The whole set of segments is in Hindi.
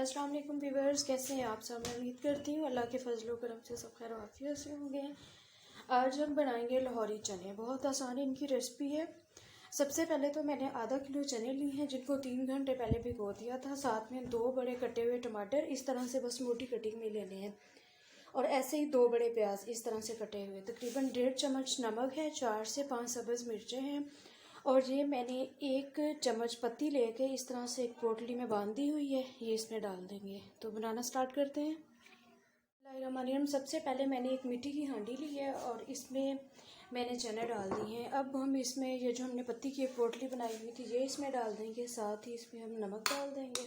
अस्सलाम वालेकुम व्यूअर्स, कैसे हैं आप सब। मैं उम्मीद करती हूँ अल्लाह के फजल व करम से सब खैर आफियत से होंगे। आज हम बनाएंगे लाहौरी चने। बहुत आसान इनकी रेसिपी है। सबसे पहले तो मैंने आधा किलो चने लिए हैं जिनको 3 घंटे पहले भिगो दिया था। साथ में 2 बड़े कटे हुए टमाटर इस तरह से बस मोटी कटिंग में लेने हैं, और ऐसे ही 2 बड़े प्याज इस तरह से कटे हुए। तकरीबन 1.5 चम्मच नमक है, 4 से 5 सब्ज़ मिर्चें हैं, और ये मैंने 1 चम्मच पत्ती लेके इस तरह से एक पोटली में बांधी हुई है, ये इसमें डाल देंगे। तो बनाना स्टार्ट करते हैं। बिस्मिल्लाहिर्रहमानिर्रहीम। सबसे पहले मैंने एक मिट्टी की हांडी ली है और इसमें मैंने चने डाल दिए हैं। अब हम इसमें ये जो हमने पत्ती की एक पोटली बनाई हुई थी ये इसमें डाल देंगे, साथ ही इसमें हम नमक डाल देंगे,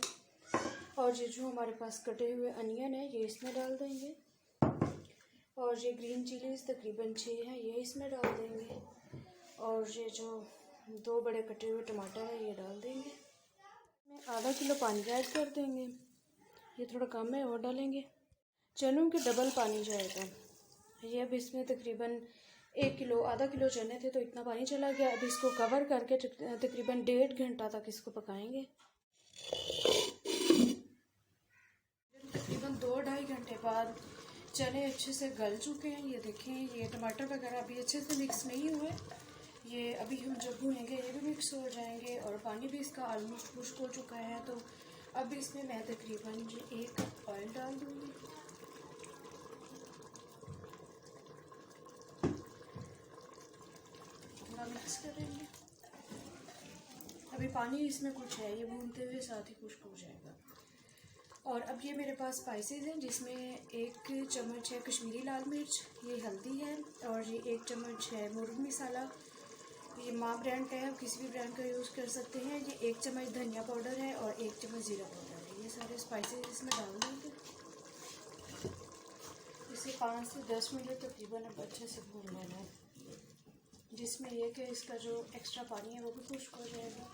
और ये जो हमारे पास कटे हुए अनियन है ये इसमें डाल देंगे, और ये ग्रीन चिलीज़ तकरीबन 6 हैं ये इसमें डाल देंगे, और ये जो 2 बड़े कटे हुए टमाटर है ये डाल देंगे। मैं आधा किलो पानी ऐड कर देंगे, ये थोड़ा कम है और डालेंगे। चनों के डबल पानी जाएगा ये। अब इसमें तकरीबन 1 किलो, आधा किलो चने थे तो इतना पानी चला गया। अब इसको कवर करके तकरीबन 1.5 घंटा तक इसको पकाएंगे। तकरीबन 2-2.5 घंटे बाद चने अच्छे से गल चुके हैं। ये देखें, ये टमाटर वगैरह अभी अच्छे से मिक्स नहीं हुए, ये अभी हम जब भूनेंगे ये भी मिक्स हो जाएंगे, और पानी भी इसका ऑलमोस्ट खुश्क हो चुका है। तो अब इसमें मैं तकरीबन 1 कप ऑयल डाल दूँगी। थोड़ा मिक्स करेंगे। अभी पानी इसमें कुछ है, ये भूनते हुए साथ ही खुश्क हो जाएगा। और अब ये मेरे पास स्पाइसेस हैं जिसमें 1 चम्मच है कश्मीरी लाल मिर्च, ये हल्दी है, और ये 1 चम्मच है मुर्ग मसाला, ये माँ ब्रांड का है, आप किसी भी ब्रांड का यूज़ कर सकते हैं। ये 1 चम्मच धनिया पाउडर है और 1 चम्मच ज़ीरा पाउडर है। ये सारे स्पाइसेस इसमें डाल देंगे। इसे 5 से 10 मिनट तकरीबन अब अच्छे से भून लेना है, जिसमें यह कि इसका जो एक्स्ट्रा पानी है वो भी खुश्क हो जाएगा।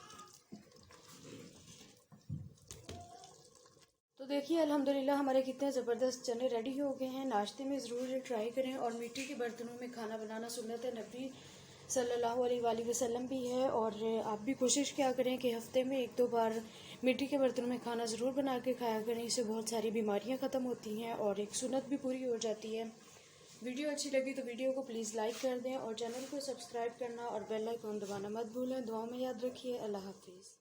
तो देखिए अल्हम्दुलिल्लाह हमारे कितने ज़बरदस्त चने रेडी हो गए हैं। नाश्ते में ज़रूर ये ट्राई करें। और मिट्टी के बर्तनों में खाना बनाना सुन्नत नबी सल्लल्लाहु अलैहि वसल्लम भी है, और आप भी कोशिश क्या करें कि हफ़्ते में 1-2 बार मिट्टी के बर्तनों में खाना ज़रूर बना के खाया करें। इससे बहुत सारी बीमारियां ख़त्म होती हैं और एक सुन्नत भी पूरी हो जाती है। वीडियो अच्छी लगी तो वीडियो को प्लीज़ लाइक कर दें, और चैनल को सब्सक्राइब करना और बेल आइकन दबाना मत भूलें। दुआओं में याद रखिए। अल्लाह हाफिज़।